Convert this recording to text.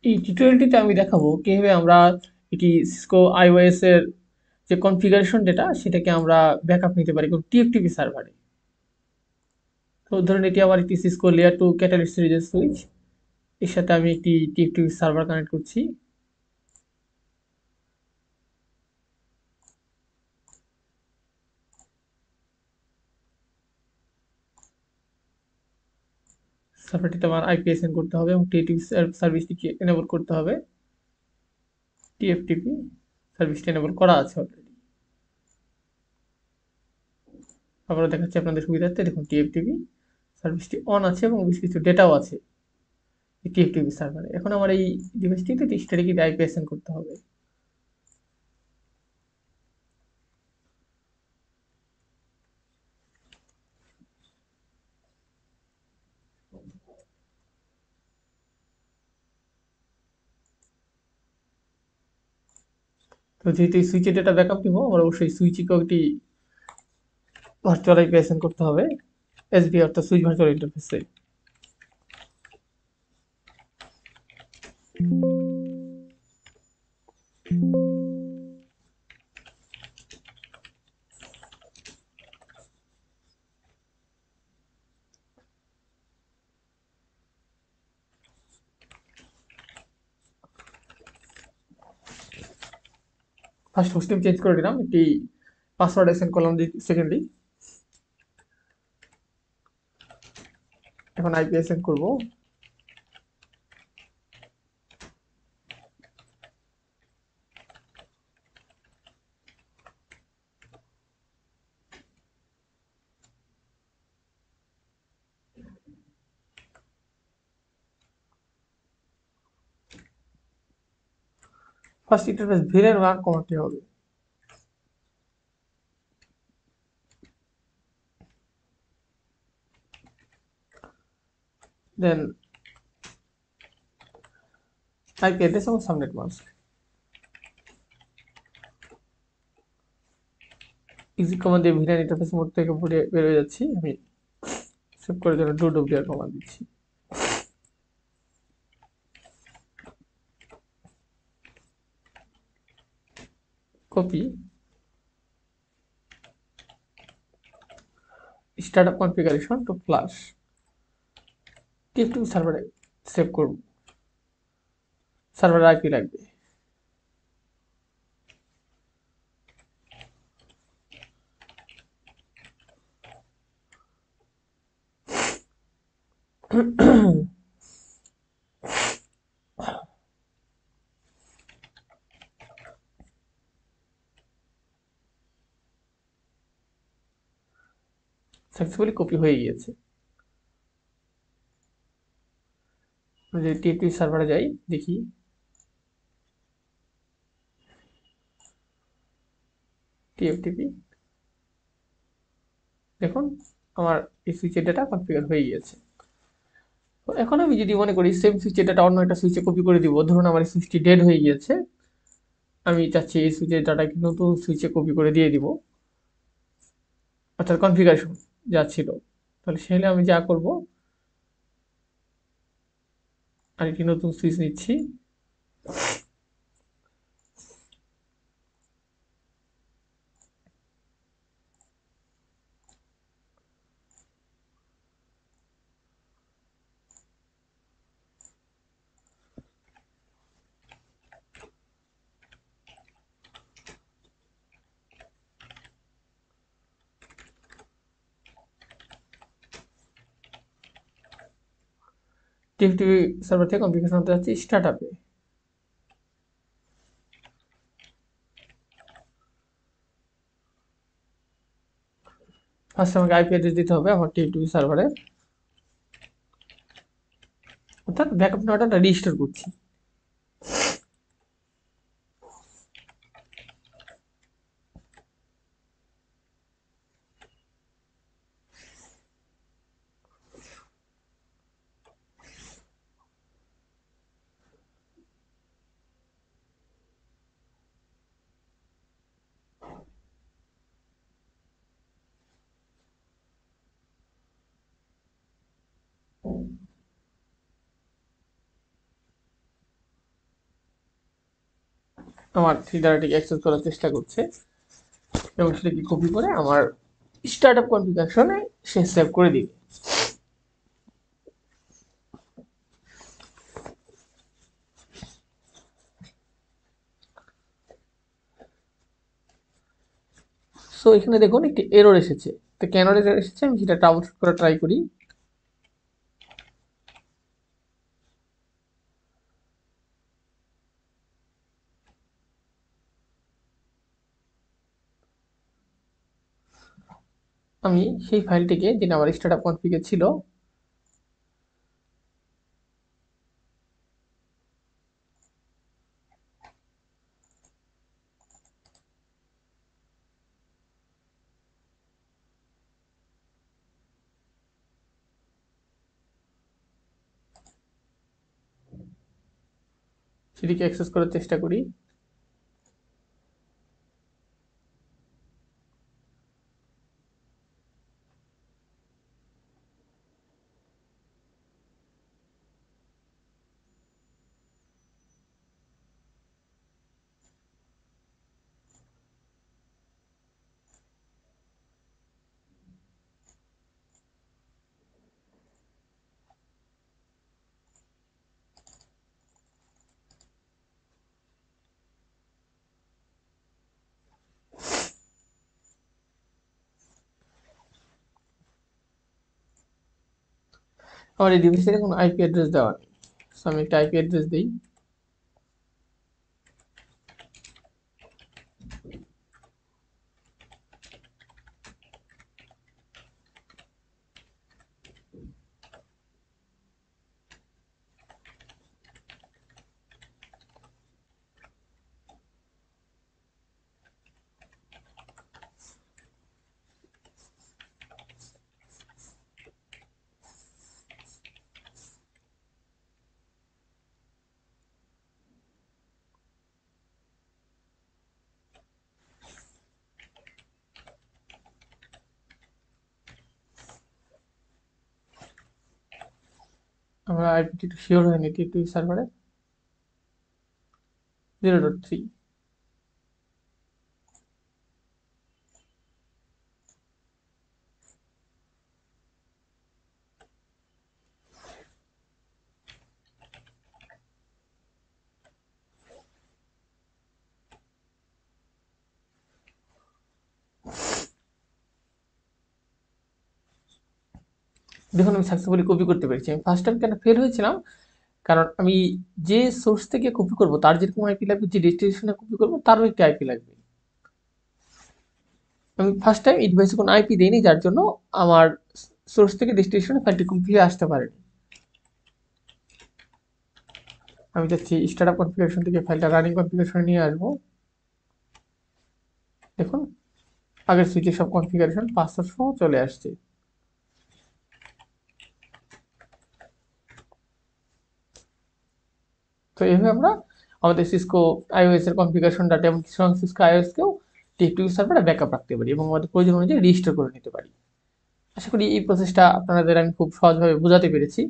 এই টিউটোরিয়ালটিতে আমি দেখাবো কিভাবে আমরা এটি সিসকো আইওএস এর যে কনফিগারেশন ডেটা সেটাকে আমরা ব্যাকআপ নিতে পারি কোনো টিএফটিপি সার্ভারে। তো ধরুন এটি আমার একটি সিসকো লেয়ার টু ক্যাটালিস্ট সিরিজের সুইচ, এর সাথে আমি একটি টিএফটিপি সার্ভার কানেক্ট করছি। সার্ভারটিতে আমার আইপিএসএন করতে হবে এবং টিএফটিপি সার্ভিসটিকে এনেবল করতে হবে। টিএফটিপি সার্ভিসটি এনেবল করা আছে অলরেডি। আবারও দেখাচ্ছি আপনাদের সুবিধার্থে, দেখুন টিএফটিপি সার্ভিসটি অন আছে এবং বেশ কিছু ডেটাও আছে টিএফটিপি সার্ভারে। এখন আমার এই ডিভাইসটিতে স্ট্যাটিক আইপিএসএন করতে হবে। তো যেহেতু এই সুইচের ডেটা ব্যাকআপ নিব, আমার অবশ্যই সুইচকেও একটি ভার্চুয়াল আইপিএসএন করতে হবে, এসভি অর্থাৎ সুইচ ভার্চুয়াল ইন্টারফেসে। ফার্স্ট হোস্ট নেম চেঞ্জ করে দিলাম, একটি পাসওয়ার্ড অ্যাসাইন করলাম সেকেন্ডলি। এখন আইপিএসএন করব। ফার্স্ট ইন্টারফেস ভিলেন ওয়ান কমাতে হবে। দেন আইপি অ্যাড্রেস এবং সাবনেট মাস্ক। ইজি কমান্ড দিয়ে ভিলেন ইন্টারফেস মোড থেকে বের হয়ে যাচ্ছি। আমি সেভ করে জন্য ডু ডব্লিউআর কমান্ড দিচ্ছি। Copy startup configuration to flash. TFTP সার্ভারে সেভ করব, সার্ভার আইপি লাগবে। সাকসেসফুলি কপি হয়ে গিয়েছে। যদি টিএফটিপি সার্ভারে যাই, দেখি টিএফটিপি, দেখুন আমার এই সুইচের ডেটা কনফিগার হয়ে গিয়েছে। তো এখন আমি যদি মনে করি সেম সুইচের ডাটা অন্য একটা সুইচে কপি করে দিব, ধরুন আমার এই সুইচটি ডেড হয়ে গিয়েছে, আমি চাচ্ছি এই সুইচের ডাটাকে নতুন সুইচে কপি করে দিয়ে দিব, অর্থাৎ কনফিগারেশন যা ছিল। তাহলে সেখানে আমি যা করব, আরেকটি নতুন সুইচ নিচ্ছি। টিএফটিপি সার্ভার থেকে কনফিগারেশন হতে যাচ্ছি স্টার্ট আপে। ফার্স্ট আমাকে আইপি অ্যাড্রেস দিতে হবে আমার টিএফটিপি সার্ভারে, অর্থাৎ ব্যাকআপ নেওয়াটা রেজিস্টার করছি। আমার থ্রি ডাটাটিকে অ্যাক্সেস করার চেষ্টা করছে এবং সেটাকে কপি করে আমার স্টার্টআপ কনফিগারেশনে সে সেভ করে দিবে। সো এখানে দেখুন একটি এরর এসেছে। তো কেন এরর এসেছে আমি সেটা ট্রাবলশুট করে ট্রাই করি। আমি সেই ফাইলটিকে, যেটা আমার স্টার্টআপ কনফিগে ছিল, সেটিকে অ্যাক্সেস করার চেষ্টা করি। আমার এই ডিভাইস থেকে কোনো আইপি অ্যাড্রেস দেওয়া নেই। সো আমি একটা আইপি অ্যাড্রেস দিই। আমরা আইপিটি একটু শিওর হয়ে নিই। টি2 সার্ভারে 0.3। দেখুন আমি সাকসেসফুলি কপি করতে পেরেছি। আমি ফার্স্ট টাইম কেন ফেল হয়েছিলাম, কারণ আমি যে সোর্স থেকে কপি করব তার যেরকম আইপি লাগবে, যে ডেস্টিনেশনে কপি করব তারও একটি আইপি লাগবে। আমি ফার্স্ট টাইম এই ডিভাইসে কোনো আইপি দিইনি, যার জন্য আমার সোর্স থেকে ডেস্টিনেশনে ফাইলটি কপি হয়ে আসতে পারেনি। আমি যাচ্ছি স্টার্টআপ কনফিগারেশন থেকে ফাইলটা রানিং কনফিগারেশনে নিয়ে আসবো। দেখুন আগের সুইচের সব কনফিগারেশন পাসওয়ার্ড সহ চলে আসছে। তো এইভাবে আমরা আমাদের সিসকো আইওএস এর কনফিগারেশন ডাটা এবং কিছু সিসকো আইওএস কেও টি2 সার্ভারে ব্যাকআপ রাখতে পারি এবং আমাদের প্রয়োজন অনুযায়ী রিস্টোর করে নিতে পারি। আশা করি এই প্রসেসটা আপনাদের আমি খুব সহজভাবে বোঝাতে পেরেছি।